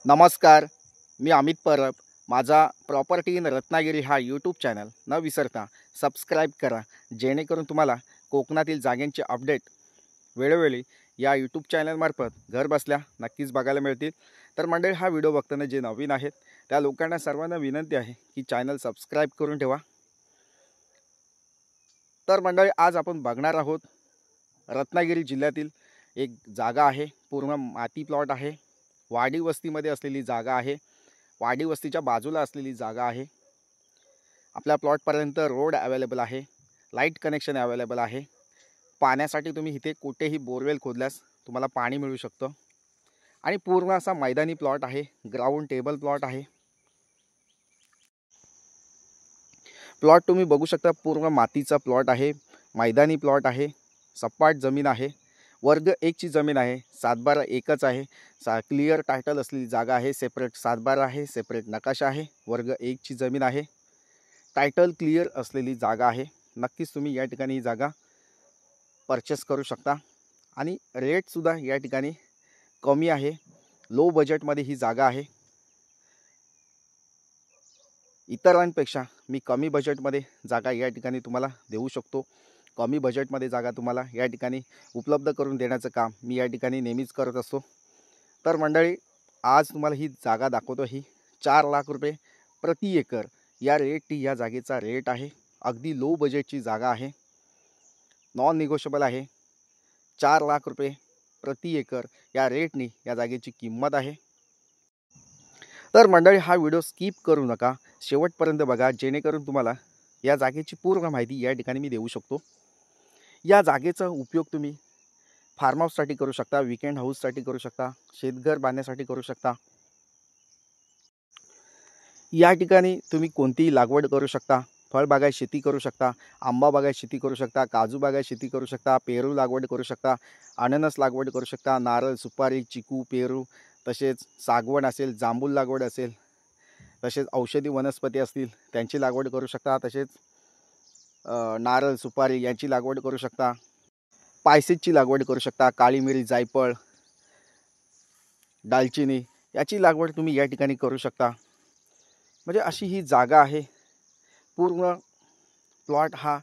नमस्कार, मी अमित परब. माझा property in Ratnagiri हा यूट्यूब चॅनल न विसरता सबस्क्राईब करा, जेणेकरून तुम्हाला कोकणातील जागांचे अपडेट वेळोवेळी या यूट्यूब चॅनलमार्फत घर बसल्या नक्कीच बघायला मिळतील. तर मंडळी, हा व्हिडिओ बघताना जे नवीन आहेत त्या लोकांना सर्वांना विनंती आहे की चॅनल सबस्क्राईब करून ठेवा. तर मंडळी, आज आपण बघणार आहोत रत्नागिरी जिल्ह्यातील एक जागा आहे. पूर्ण माती प्लॉट आहे. वाडी वस्तीमध्ये असलेली जागा आहे. वाडी वस्तीच्या बाजूला असलेली जागा आहे. आपल्या प्लॉटपर्यंत रोड अवेलेबल आहे. लाईट कनेक्शन अवेलेबल आहे. पाण्यासाठी तुम्ही इथे कुठेही बोरवेल खोदल्यास तुम्हाला पाणी मिळू शकतं. आणि पूर्ण असा मैदानी प्लॉट आहे. ग्राउंड टेबल प्लॉट आहे. प्लॉट तुम्ही बघू शकता, पूर्ण मातीचा प्लॉट आहे. मैदानी प्लॉट आहे. सपाट जमीन आहे. वर्ग 1ची जमीन आहे. 7/12 एकच आहे. क्लिअर टायटल असलेली जागा आहे. सेपरेट 7/12 आहे. सेपरेट नकाशा आहे. वर्ग 1ची जमीन आहे. टायटल क्लिअर असलेली जागा आहे. नक्कीच तुम्ही या ठिकाणी ही जागा परचेस करू शकता. आणि रेटसुद्धा या ठिकाणी कमी आहे. लो बजेटमध्ये ही जागा आहे. इतरांपेक्षा मी कमी बजेटमध्ये जागा या ठिकाणी तुम्हाला देऊ शकतो. कमी बजेटमध्ये जागा तुम्हाला या ठिकाणी उपलब्ध करून देण्याचं काम मी या ठिकाणी नेहमीच करत असतो. तर मंडळी, आज तुम्हाला ही जागा दाखवतो. ही 4 लाख रुपये प्रति एकर या रेटनी या जागेचा रेट आहे. अगदी लो बजेटची जागा आहे. नॉन निगोशिएबल आहे. 4 लाख रुपये प्रति एकर या रेटनी या जागेची किंमत आहे. तर मंडळी, हा व्हिडिओ स्किप करू नका, शेवटपर्यंत बघा, जेणेकरून तुम्हाला या जागेची पूर्ण माहिती या ठिकाणी मी देऊ शकतो. या जागेचा उपयोग तुम्ही फार्म हाऊससाठी करू शकता, वीकेंड हाऊससाठी करू शकता, शेतघर बांधण्यासाठी करू शकता. या ठिकाणी तुम्ही कोणतीही लागवड करू शकता. फळबागायत शेती करू शकता, आंबा बागायत शेती करू शकता, काजू बागायत शेती करू शकता, पेरू लागवड करू शकता, अननस लागवड करू शकता, नारळ, सुपारी, चिकू, पेरू, तसेच सागवड असेल, जांभूळ लागवड असेल, तसेच औषधी वनस्पती असतील त्यांची लागवड करू शकता. तसेच नारळ, सुपारी यांची लागवड करू शकता. पायसेची लागवड करू शकता. काळी मिरी, जायफळ, दालचिनी याची लागवड तुम्ही या ठिकाणी करू शकता. म्हणजे अशी ही जागा आहे. पूर्ण प्लॉट हा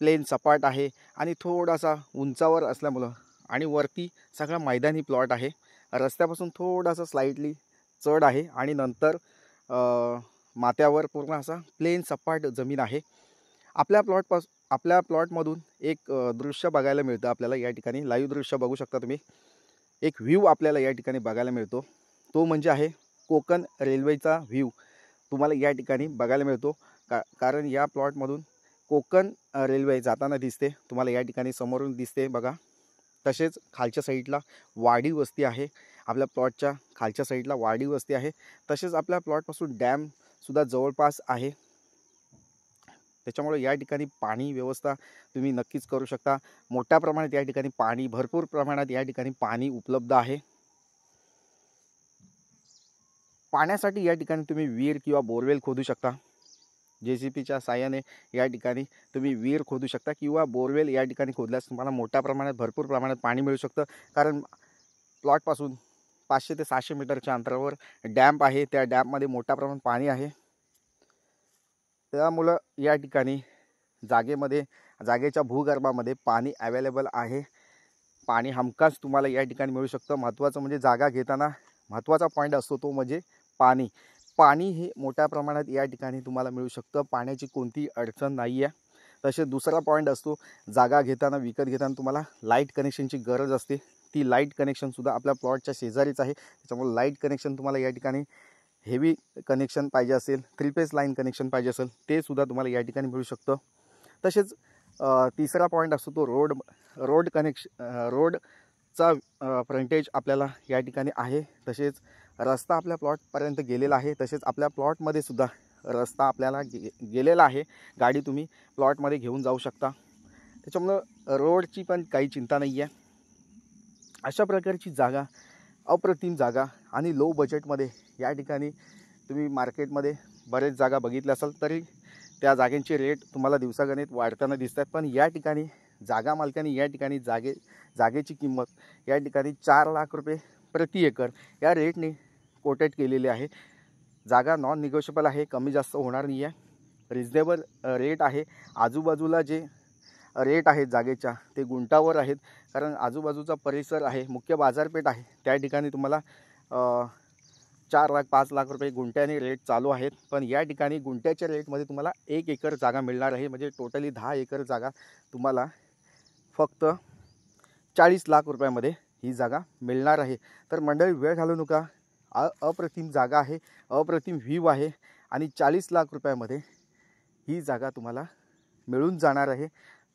प्लेन सपाट आहे आणि थोडासा उंचावर असल्यामुळं आणि वरती सगळा मैदानी प्लॉट आहे. रस्त्यापासून थोडासा स्लाइटली चढ आहे आणि नंतर माथ्यावर पूर्ण असा प्लेन सपाट जमीन आहे. आपल्या प्लॉटमधून एक दृश्य बघायला मिळतं आपल्याला या ठिकाणी. लाईव्ह दृश्य बघू शकता तुम्ही. एक व्ह्यू आपल्याला या ठिकाणी बघायला मिळतो. तो म्हणजे आहे कोकण रेल्वेचा व्ह्यू तुम्हाला या ठिकाणी बघायला मिळतो. कारण या प्लॉटमधून कोकण रेल्वे जाताना दिसते तुम्हाला या ठिकाणी, समोरून दिसते बघा. तसेच खालच्या साईडला वाडी वस्ती आहे. आपल्या प्लॉटच्या खालच्या साईडला वाडी वस्ती आहे. तसेच आपल्या प्लॉटपासून डॅमसुद्धा जवळपास आहे. त्याच्यामुळे या ठिकाणी पाणी व्यवस्था तुम्ही नक्कीच करू शकता. मोठ्या प्रमाणात या ठिकाणी पाणी, भरपूर प्रमाणात या ठिकाणी पाणी उपलब्ध आहे. पाण्यासाठी या ठिकाणी तुम्ही विहीर किंवा बोरवेल खोदू शकता. JCBच्या साहाय्याने या ठिकाणी तुम्ही विहीर खोदू शकता किंवा बोरवेल या ठिकाणी खोदल्यास तुम्हाला मोठ्या प्रमाणात, भरपूर प्रमाणात पाणी मिळू शकतं. कारण प्लॉटपासून 500 ते 600 मीटरच्या अंतरावर डॅम्प आहे. त्या डॅममध्ये मोठ्या प्रमाणात पाणी आहे. त्यामुळं या ठिकाणी जागेच्या भूगर्भामध्ये पाणी अवेलेबल आहे. पाणी हमखास तुम्हाला या ठिकाणी मिळू शकतं. महत्त्वाचं म्हणजे जागा घेताना महत्त्वाचा पॉईंट असतो तो म्हणजे पाणी. पाणी हे मोठ्या प्रमाणात या ठिकाणी तुम्हाला मिळू शकतं. पाण्याची कोणतीही अडचण नाही आहे. तसेच दुसरा पॉईंट असतो, जागा घेताना, विकत घेताना तुम्हाला लाईट कनेक्शनची गरज असते. ती लाईट कनेक्शनसुद्धा आपल्या प्लॉटच्या शेजारीच आहे. त्याच्यामुळे लाईट कनेक्शन तुम्हाला या ठिकाणी हेवी कनेक्शन पाहिजे असेल, 3 फेज लाईन कनेक्शन पाहिजे असेल, ते सुद्धा तुम्हाला या ठिकाणी मिळू शकतं. तसेच तिसरा पॉईंट असतो तो रोडचा फ्रंटेज आपल्याला या ठिकाणी आहे. तसेच रस्ता आपल्या प्लॉटपर्यंत गेलेला आहे. तसेच आपल्या प्लॉटमध्ये सुद्धा रस्ता आपल्याला गेलेला आहे. गाडी तुम्ही प्लॉटमध्ये घेऊन जाऊ शकता. त्याच्यामुळं रोडची पण काही चिंता नाही आहे. अशा प्रकारची जागा, अप्रतिम जागा आणि लो बजेटमध्ये या ठिकाणी तुम्ही मार्केटमध्ये बरेच जागा बघितल्या असाल तरी त्या जागेंचे रेट तुम्हाला दिवसागणिक वाढताना दिसतात. पण या ठिकाणी जागा मालकांनी या ठिकाणी जागेची किंमत या ठिकाणी 4 लाख रुपये प्रति एकर या रेटने कोटेड केलेली आहे. जागा नॉन निगोशिएबल आहे, कमी जास्त होणार नाही आहे. रिजनेबल रेट आहे. आजूबाजूला जे रेट आहेत जागेच्या ते गुंठावर आहेत, कारण आजूबाजूचा परिसर आहे, मुख्य बाजारपेठ आहे. त्या ठिकाणी तुम्हाला 4 लाख 5 लाख रुपये गुंठ्याने रेट चालू आहेत. पण या ठिकाणी गुंठ्याच्या रेटमध्ये तुम्हाला 1 एकर जागा मिळणार आहे. म्हणजे टोटली 10 एकर जागा तुम्हाला फक्त 40 लाख रुपयामध्ये ही जागा मिळणार आहे. तर मंडळी, वेळ घालवू नका. अप्रतिम जागा आहे, अप्रतिम व्ह्यू आहे आणि 40 लाख रुपयामध्ये ही जागा तुम्हाला मिळून जाणार आहे.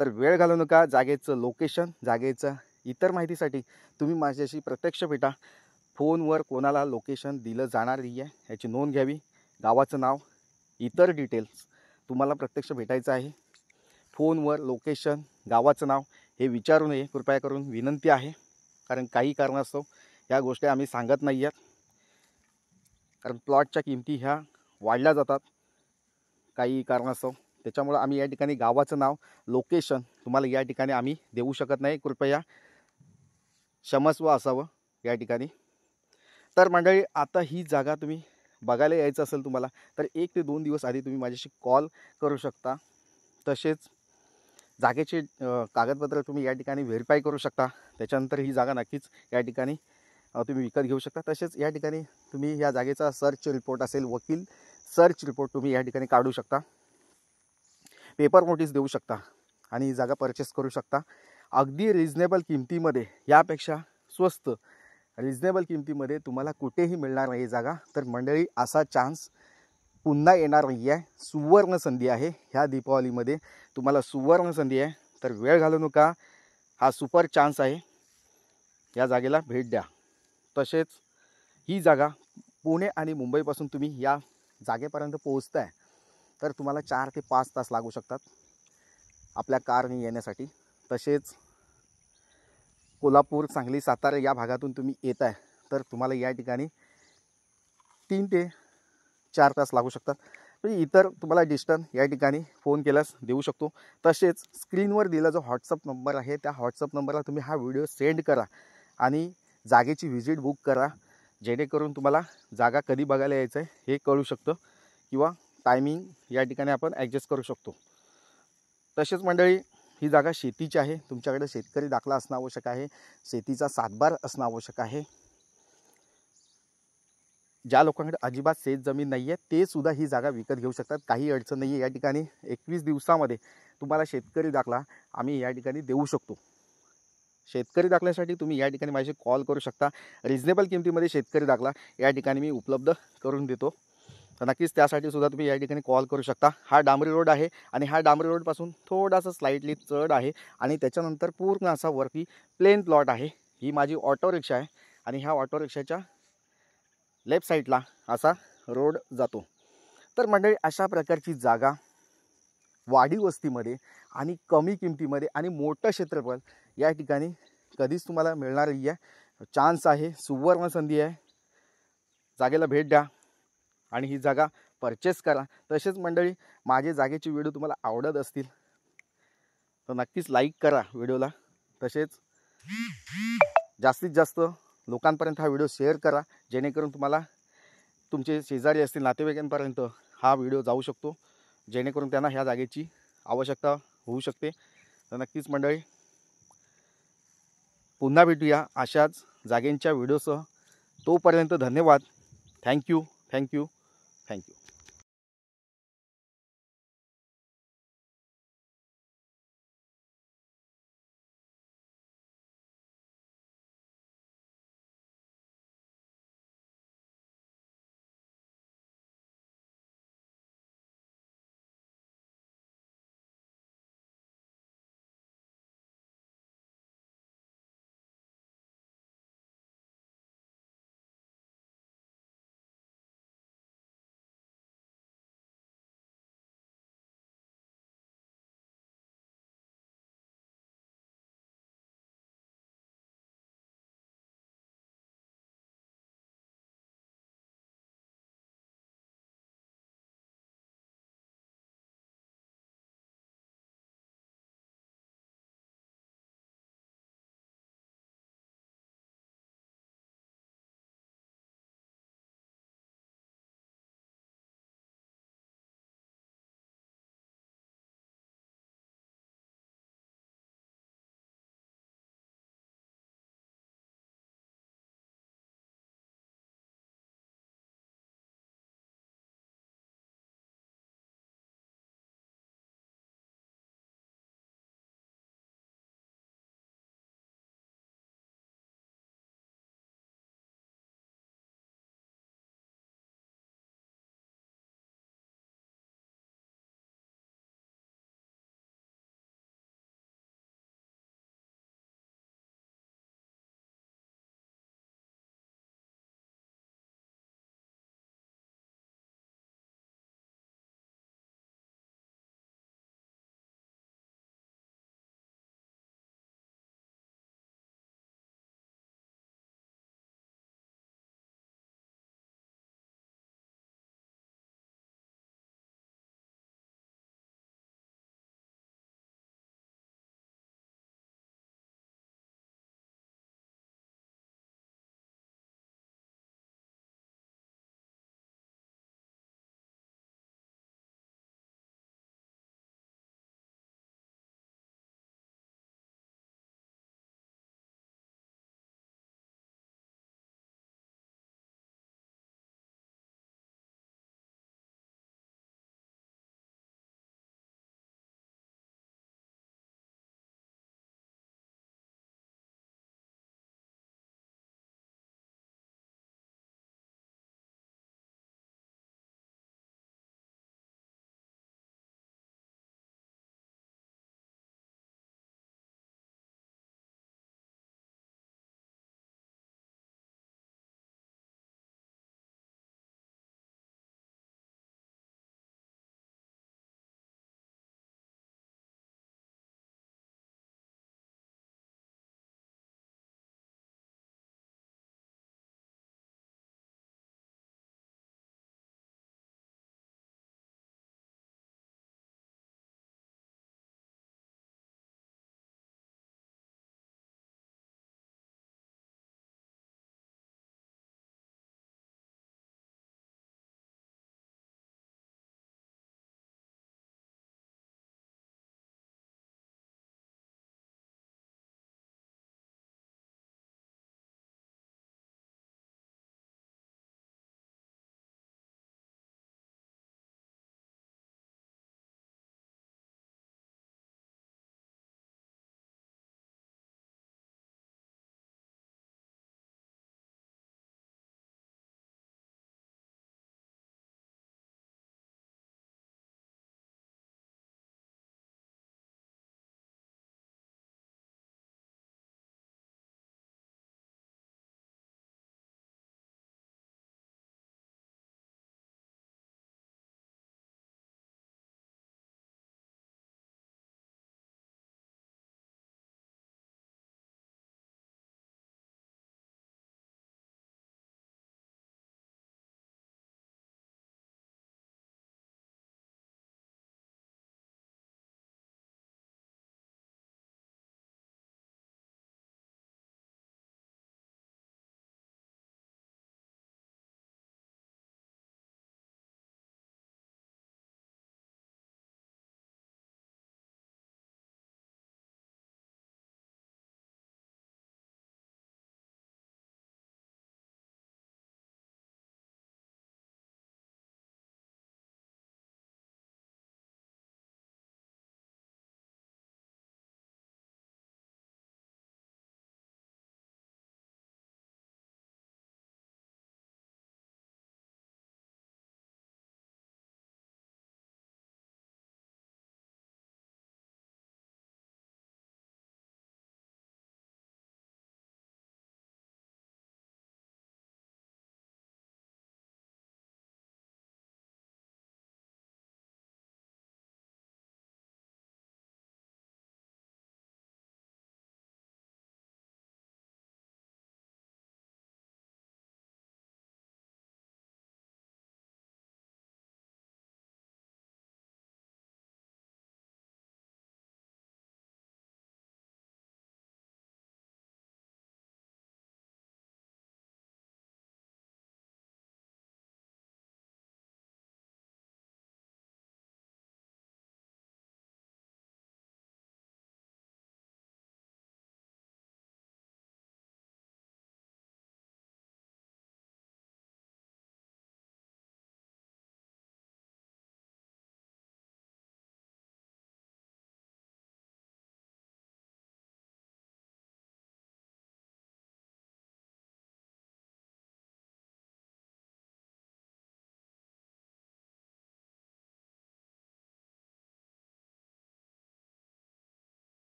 तर वेळ घालवू नका. जागेचं लोकेशन, जागेचं इतर माहितीसाठी तुम्ही माझ्याशी प्रत्यक्ष भेटा. फोनवर कोणाला लोकेशन दिलं जाणार नाही आहे, याची नोंद घ्यावी. गावाचं नाव, इतर डिटेल्स तुम्हाला प्रत्यक्ष भेटायचं आहे. फोनवर लोकेशन, गावाचं नाव हे विचारू नये, कृपया करून विनंती आहे. कारण काही कारणास्तव ह्या गोष्टी आम्ही सांगत नाही आहेत, कारण प्लॉटच्या किमती ह्या वाढल्या जातात काही कारणास्तव. त्याच्यामुळं आम्ही या ठिकाणी गावाचं नाव, लोकेशन तुम्हाला या ठिकाणी आम्ही देऊ शकत नाही. कृपया क्षमस्व असावं या ठिकाणी. तर मंडळी, आता ही जागा तुम्ही बघायला यायचं असेल तुम्हाला, तर 1 ते 2 दिवस आधी तुम्ही माझ्याशी कॉल करू शकता. तसेच जागेचे कागदपत्र तुम्ही या ठिकाणी व्हेरीफाय करू शकता. त्याच्यानंतर ही जागा नक्कीच या ठिकाणी तुम्ही विकत घेऊ शकता. तसेच या ठिकाणी तुम्ही या जागेचा सर्च रिपोर्ट असेल, वकील सर्च रिपोर्ट तुम्ही या ठिकाणी काढू शकता. पेपर नोटीस देऊ शकता आणि ही जागा परचेस करू शकता. अगदी रिजनेबल किमतीमध्ये, यापेक्षा स्वस्त रिजनेबल किमतीमध्ये तुम्हाला कुठेही मिळणार नाही जागा. तर मंडळी, असा चान्स पुन्हा येणार नाही आहे. सुवर्ण संधी आहे. ह्या दीपावलीमध्ये तुम्हाला सुवर्ण संधी आहे. तर वेळ घालवू नका. हा सुपर चान्स आहे. या जागेला भेट द्या. तसेच ही जागा पुणे आणि मुंबईपासून तुम्ही या जागेपर्यंत पोहोचताय तर तुम्हाला 4 ते 5 तास लागू शकतात आपल्या कारने येण्यासाठी. तसेच कोल्हापूर, सांगली, सातारा या भागातून तुम्ही येत आहे तर तुम्हाला या ठिकाणी 3 ते 4 तास लागू शकतात. म्हणजे इतर तुम्हाला डिस्टन्स या ठिकाणी फोन केल्यास देऊ शकतो. तसेच स्क्रीनवर दिला जो व्हॉट्सअप नंबर आहे, त्या व्हॉट्सअप नंबरला तुम्ही हा व्हिडिओ सेंड करा आणि जागेची व्हिजिट बुक करा, जेणेकरून तुम्हाला जागा कधी बघायला यायचं आहे हे कळू शकतं किंवा टायमिंग या ठिकाणी आपण ॲडजस्ट करू शकतो. तसेच मंडळी, ही जागा शेतीची आहे. तुमच्याकडे शेतकरी दाखला असणं आवश्यक आहे, शेतीचा सातबार असणं आवश्यक आहे. ज्या लोकांकडे अजिबात शेत जमीन नाही आहे ते सुद्धा ही जागा विकत घेऊ शकतात. काही अडचण नाही आहे. या ठिकाणी 21 दिवसामध्ये तुम्हाला शेतकरी दाखला आम्ही या ठिकाणी देऊ शकतो. शेतकरी दाखल्यासाठी तुम्ही या ठिकाणी माझ्याशी कॉल करू शकता. रिजनेबल किमतीमध्ये शेतकरी दाखला या ठिकाणी मी उपलब्ध करून देतो. तर नक्कीच त्यासाठी सुद्धा तुम्ही या ठिकाणी कॉल करू शकता. हा डांबरी रोड आहे आणि हा डांबरी रोडपासून थोडासा स्लाइटली चढ आहे आणि त्याच्यानंतर पूर्ण असा वरती प्लेन प्लॉट आहे. ही माझी ऑटो रिक्षा आहे आणि ह्या ऑटो रिक्षाच्या लेफ्ट साईडला असा रोड जातो. तर मंडळी, अशा प्रकारची जागा वाडी वस्तीमध्ये आणि कमी किमतीमध्ये आणि मोठं क्षेत्रफळ या ठिकाणी कधीच तुम्हाला मिळणार नाही आहे. चान्स आहे, सुवर्ण संधी आहे. जागेला भेट द्या आणि ही जागा परचेस करा. तसेच मंडळी, माझे जागेचे व्हिडिओ तुम्हाला आवडत असतील तर नक्कीच लाईक करा व्हिडिओला. तसेच जास्तीत जास्त लोकांपर्यंत हा व्हिडिओ शेअर करा, जेणेकरून तुम्हाला तुमचे शेजारी असतील नातेवाईकांपर्यंत हा व्हिडिओ जाऊ शकतो, जेणेकरून त्यांना ह्या जागेची आवश्यकता होऊ शकते. तर नक्कीच मंडळी, पुन्हा भेटूया अशाच जागेंच्या व्हिडिओसह. तोपर्यंत धन्यवाद. थँक्यू.